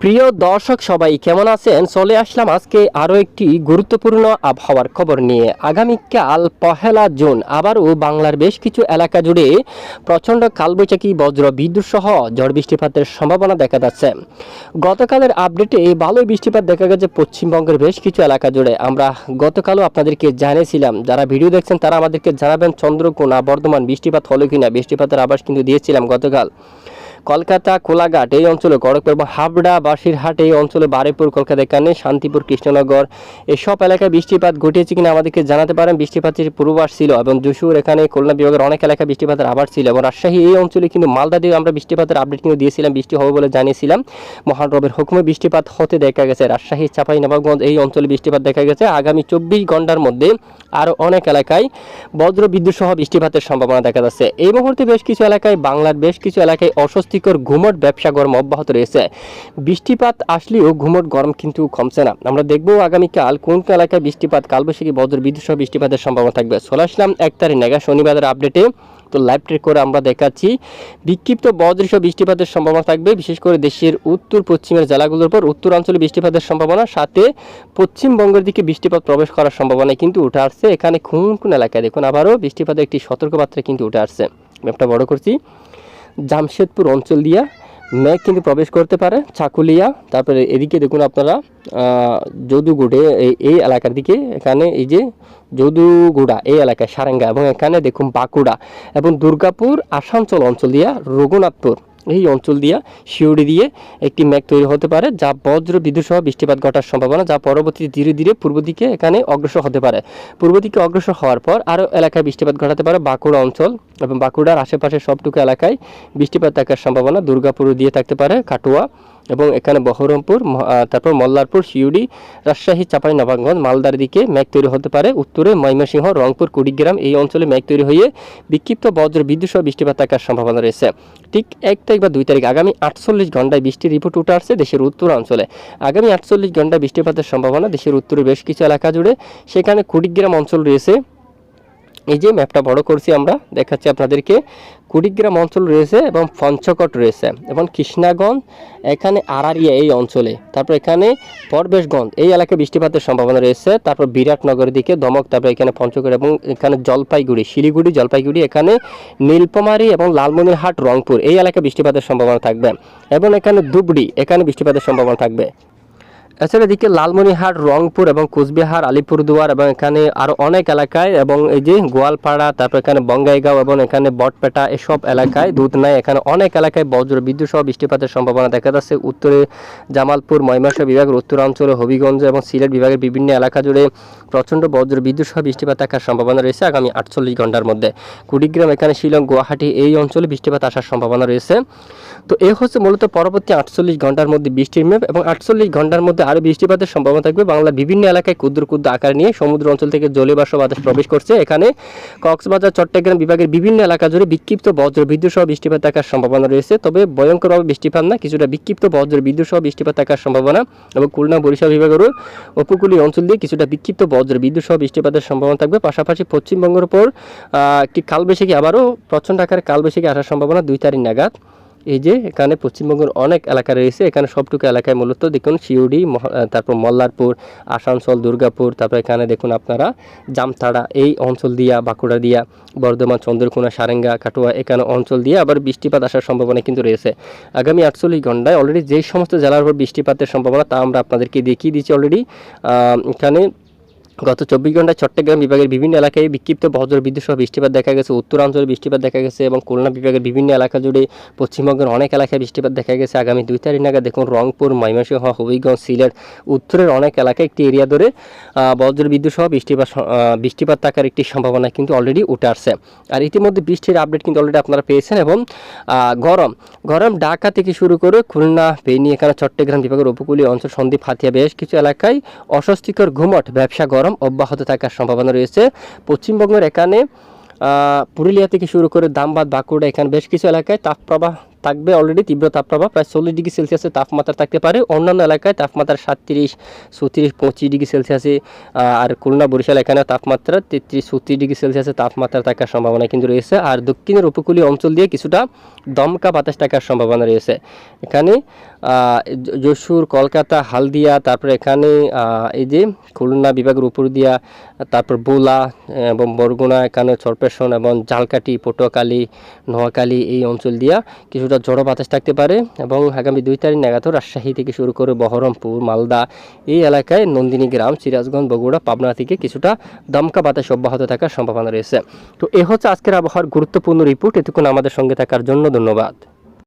প্রিয় দর্শক সবাই কেমন আছেন? চলে আসলাম আজকে আরও একটি গুরুত্বপূর্ণ আবহাওয়ার খবর নিয়ে। আগামীকাল 1 জুন আবারও বাংলার বেশ কিছু এলাকা জুড়ে প্রচণ্ড কালবৈশাখী বজ্র বিদ্যুৎ সহ ঝড় বৃষ্টিপাতের সম্ভাবনা দেখা যাচ্ছে। গতকালের আপডেটে ভালোই বৃষ্টিপাত দেখা গেছে পশ্চিমবঙ্গের বেশ কিছু এলাকা জুড়ে। আমরা গতকালও আপনাদেরকে জানিয়েছিলাম, যারা ভিডিও দেখছেন তারা আমাদেরকে জানাবেন চন্দ্রকোনা বর্ধমান বৃষ্টিপাত হলো কিনা। বৃষ্টিপাতের আভাস কিন্তু দিয়েছিলাম গতকাল। কলকাতা কোলাঘাট এই অঞ্চলে খড়গপুর এবং হাবড়া বাসিরহাট এই অঞ্চলে বারুইপুর কলকাতা এখানে শান্তিপুর কৃষ্ণনগর এসব এলাকায় বৃষ্টিপাত ঘটিয়েছে কিনা আমাদেরকে জানাতে পারেন। বৃষ্টিপাতের পূর্বাভাস ছিল এবং যশোর এখানে খুলনা বিভাগের অনেক এলাকায় বৃষ্টিপাতের আভাস ছিল এবং রাজশাহী এই অঞ্চলে কিন্তু মালদা দিয়ে আমরা বৃষ্টিপাতের আপডেট কিন্তু দিয়েছিলাম, বৃষ্টি হবে বলে জানিয়েছিলাম। মহান রবের হুকুমে বৃষ্টিপাত হতে দেখা গেছে। রাজশাহী চাঁপাইনবাবগঞ্জ এই অঞ্চলে বৃষ্টিপাত দেখা গেছে। আগামী 24 ঘন্টার মধ্যে আরও অনেক এলাকায় বজ্র বিদ্যুৎ সহ বৃষ্টিপাতের সম্ভাবনা দেখা যাচ্ছে। এই মুহূর্তে বেশ কিছু এলাকায় বাংলার বেশ কিছু এলাকায় অস্বস্তিকর ঘুমট ব্যবসা গরম অব্যাহত রয়েছে। বৃষ্টিপাত আসলেও ঘুমট গরম কিন্তু কমছে না। আমরা দেখবো আগামীকাল কোন কোন এলাকায় বৃষ্টিপাত কালবৈশাখী বজ্র বিদ্যুৎ সহ বৃষ্টিপাতের সম্ভাবনা থাকবে। চলে আসলাম 1 তারিখ নেগা শনিবারের আপডেটে। তো লাইভ ট্রেক করে আমরা দেখাচ্ছি বিক্ষিপ্ত বজ্রসহ বৃষ্টিপাতের সম্ভাবনা থাকবে, বিশেষ করে দেশের উত্তর পশ্চিমের জেলাগুলোর উপর উত্তরাঞ্চলে বৃষ্টিপাতের সম্ভাবনা, সাথে পশ্চিমবঙ্গের দিকে বৃষ্টিপাত প্রবেশ করার সম্ভাবনা কিন্তু উঠে আসছে। এখানে কোন কোন এলাকায় দেখুন আবারও বৃষ্টিপাতের একটি সতর্কবার্তা কিন্তু উঠে আসছে। ম্যাপটা বড় করছি। জামশেদপুর অঞ্চল দিয়া মেঘ কিন্তু প্রবেশ করতে পারে, চাকুলিয়া, তারপরে এদিকে দেখুন আপনারা যদুগুড়ে এই এলাকার দিকে, এখানে এই যে যদুগুড়া এই এলাকায় সারেঙ্গা এবং এখানে দেখুন বাঁকুড়া এবং দুর্গাপুর আসানসোল অঞ্চল দিয়া রঘুনাথপুর এই অঞ্চল দিয়া শিউড়ি দিয়ে একটি মেঘ তৈরি হতে পারে, যা বজ্র বিদ্যুৎ সহ বৃষ্টিপাত ঘটার সম্ভাবনা, যা পরবর্তীতে ধীরে ধীরে পূর্ব দিকে এখানে অগ্রসর হতে পারে। পূর্ব দিকে অগ্রসর হওয়ার পর আরও এলাকায় বৃষ্টিপাত ঘটাতে পারে বাঁকুড়া অঞ্চল এবং বাঁকুড়ার আশেপাশে সবটুকু এলাকায় বৃষ্টিপাত থাকার সম্ভাবনা। দুর্গাপুর দিয়ে থাকতে পারে, কাটুয়া এবং এখানে বহরমপুর, তারপর মল্লারপুর, শিউড়ি, রাজশাহী, চাঁপাইনবাবগঞ্জ, মালদার দিকে মেঘ তৈরি হতে পারে। উত্তরে ময়মনসিংহ, রংপুর, কুড়িগ্রাম এই অঞ্চলে মেঘ তৈরি হয়ে বিক্ষিপ্ত বজ্র বিদ্যুৎ সহ বৃষ্টিপাত থাকার সম্ভাবনা রয়েছে। ঠিক 1 তারিখ বা 2 তারিখ আগামী 48 ঘন্টায় বৃষ্টির রিপোর্ট উঠে আসছে দেশের উত্তরাঞ্চলে। আগামী 48 ঘন্টায় বৃষ্টিপাতের সম্ভাবনা দেশের উত্তরে বেশ কিছু এলাকা জুড়ে। সেখানে কুড়িগ্রাম অঞ্চল রয়েছে, এই যে ম্যাপটা বড় করছি আমরা দেখাচ্ছি আপনাদেরকে। কুড়িগ্রাম অঞ্চল রয়েছে এবং পঞ্চকট রয়েছে এবং কৃষ্ণাগঞ্জ, এখানে আড়ারিয়া এই অঞ্চলে, তারপর এখানে পরবেশগঞ্জ এই এলাকায় বৃষ্টিপাতের সম্ভাবনা রয়েছে। তারপর বিরাটনগরের দিকে দমক, তারপর এখানে পঞ্চকট এবং এখানে জলপাইগুড়ি, শিলিগুড়ি, জলপাইগুড়ি, এখানে নীলফামারী এবং লালমনিরহাট, রংপুর এই এলাকায় বৃষ্টিপাতের সম্ভাবনা থাকবে এবং এখানে ধুবড়ি এখানে বৃষ্টিপাতের সম্ভাবনা থাকবে। এছাড়া এদিকে লালমনিরহাট, রংপুর এবং কোচবিহার, আলিপুরদুয়ার এবং এখানে আরও অনেক এলাকায় এবং এই যে গোয়ালপাড়া, তারপর এখানে বঙ্গাইগাঁও এবং এখানে বটপেটা এসব এলাকায়, দুধনাই, এখানে অনেক এলাকায় বজ্র বিদ্যুৎ সহ বৃষ্টিপাতের সম্ভাবনা দেখা যাচ্ছে। উত্তরে জামালপুর, ময়মনসিংহ বিভাগের উত্তরাঞ্চলে, হবিগঞ্জ এবং সিলেট বিভাগের বিভিন্ন এলাকা জুড়ে প্রচণ্ড বজ্র বিদ্যুৎ সহ বৃষ্টিপাত থাকার সম্ভাবনা রয়েছে আগামী 48 ঘন্টার মধ্যে। কুড়িগ্রাম, এখানে শিলং, গুয়াহাটি এই অঞ্চলে বৃষ্টিপাত আসার সম্ভাবনা রয়েছে। তো এই হচ্ছে মূলত পরবর্তী 48 ঘন্টার মধ্যে বৃষ্টির ম্যাপ এবং 48 ঘন্টার মধ্যে আরও বৃষ্টিপাতের সম্ভাবনা থাকবে। বাংলার বিভিন্ন এলাকায় ক্ষুদ্র ক্ষুদ্র আকার নিয়ে সমুদ্র অঞ্চল থেকে জলীয়বাষ্প বাতাস প্রবেশ করছে। এখানে কক্সবাজার, চট্টগ্রাম বিভাগের বিভিন্ন এলাকা জুড়ে বিক্ষিপ্ত বজ্র বিদ্যুৎ সহ বৃষ্টিপাত থাকার সম্ভাবনা রয়েছে, তবে ভয়ঙ্করভাবে বৃষ্টিপাত না, কিছুটা বিক্ষিপ্ত বজ্র বিদ্যুৎ সহ বৃষ্টিপাত থাকার সম্ভাবনা এবং খুলনা, বরিশাল বিভাগেরও উপকূলীয় অঞ্চল দিয়ে কিছুটা বিক্ষিপ্ত বজ্র বিদ্যুৎ সহ বৃষ্টিপাতের সম্ভাবনা থাকবে। পাশাপাশি পশ্চিমবঙ্গের উপর একটি কালবৈশাখী, আবারও প্রচণ্ড আকারে কালবৈশাখী আসার সম্ভাবনা 2 তারিখ নাগাদ। এই যে এখানে পশ্চিমবঙ্গের অনেক এলাকা রয়েছে, এখানে সবটুকু এলাকায় মূলত দেখুন শিউড়ি, তারপর মল্লারপুর, আসানসোল, দুর্গাপুর, তারপর এখানে দেখুন আপনারা জামতাড়া এই অঞ্চল দিয়া, বাঁকুড়া দিয়া, বর্ধমান, চন্দ্রকোনা, সারেঙ্গা, কাটুয়া এখানে অঞ্চল দিয়ে আবার বৃষ্টিপাত আসার সম্ভাবনা কিন্তু রয়েছে আগামী 48 ঘন্টায়। অলরেডি যেই সমস্ত জেলার উপর বৃষ্টিপাতের সম্ভাবনা তা আমরা আপনাদেরকে দেখিয়ে দিচ্ছি অলরেডি। এখানে গত 24 ঘন্টায় চট্টগ্রাম বিভাগের বিভিন্ন এলাকায় বিক্ষিপ্ত বজ্র বিদ্যুৎ সহ বৃষ্টিপাত দেখা গেছে, উত্তরাঞ্চলে বৃষ্টিপাত দেখা গেছে এবং খুলনা বিভাগের বিভিন্ন এলাকা জুড়ে পশ্চিমবঙ্গের অনেক এলাকায় বৃষ্টিপাত দেখা গেছে আগামী 2 তারিখ নাগাদ। দেখুন রংপুর, ময়মনসিংহ, হবিগঞ্জ, সিলেট উত্তরের অনেক এলাকায় একটি এরিয়া ধরে বজ্র বিদ্যুৎ সহ বৃষ্টিপাত থাকার একটি সম্ভাবনা কিন্তু অলরেডি উঠে আসছে। আর ইতিমধ্যে বৃষ্টির আপডেট কিন্তু অলরেডি আপনারা পেয়েছেন এবং গরম ঢাকা থেকে শুরু করে খুলনা, ফেনী, এখানে চট্টগ্রাম বিভাগের উপকূলীয় অঞ্চল, সন্দ্বীপ, হাতিয়া বেশ কিছু এলাকায় অস্বস্তিকর ঘুমট ব্যবসা গরম অব্যাহত থাকার সম্ভাবনা রয়েছে। পশ্চিমবঙ্গের এখানে পুরুলিয়া থেকে শুরু করে ধানবাদ, বাঁকুড়া এখানে বেশ কিছু এলাকায় তাপপ্রবাহ থাকবে অলরেডি তীব্র তাপপ্রবাহ, প্রায় 40 ডিগ্রি সেলসিয়াসের তাপমাত্রা থাকতে পারে। অন্যান্য এলাকায় তাপমাত্রা 37, 34, 25 ডিগ্রি সেলসিয়াসে, আর খুলনা বরিশাল এখানে তাপমাত্রা 33, 34 ডিগ্রি সেলসিয়াসের তাপমাত্রা থাকার সম্ভাবনা কিন্তু রয়েছে। আর দক্ষিণের উপকূলীয় অঞ্চল দিয়ে কিছুটা দমকা বাতাস থাকার সম্ভাবনা রয়েছে। এখানে যশোর, কলকাতা, হালদিয়া, তারপরে এখানে এই যে খুলনা বিভাগের উপর দিয়া, তারপর বোলা এবং বরগুনা, এখানে চরপেশন এবং ঝালকাঠি, পটুয়াখালী, নোয়াখালী এই অঞ্চল দিয়া কিছুটা ঝড়ো বাতাস থাকতে পারে। এবং আগামী 2 তারিখ নাগাদ রাজশাহী থেকে শুরু করে বহরমপুর, মালদা এই এলাকায়, নন্দিনী গ্রাম, সিরাজগঞ্জ, বগুড়া, পাবনা থেকে কিছুটা দমকা বাতাস অব্যাহত থাকার সম্ভাবনা রয়েছে। তো এ হচ্ছে আজকের আবহাওয়ার গুরুত্বপূর্ণ রিপোর্ট। এতক্ষণ আমাদের সঙ্গে থাকার জন্য ধন্যবাদ।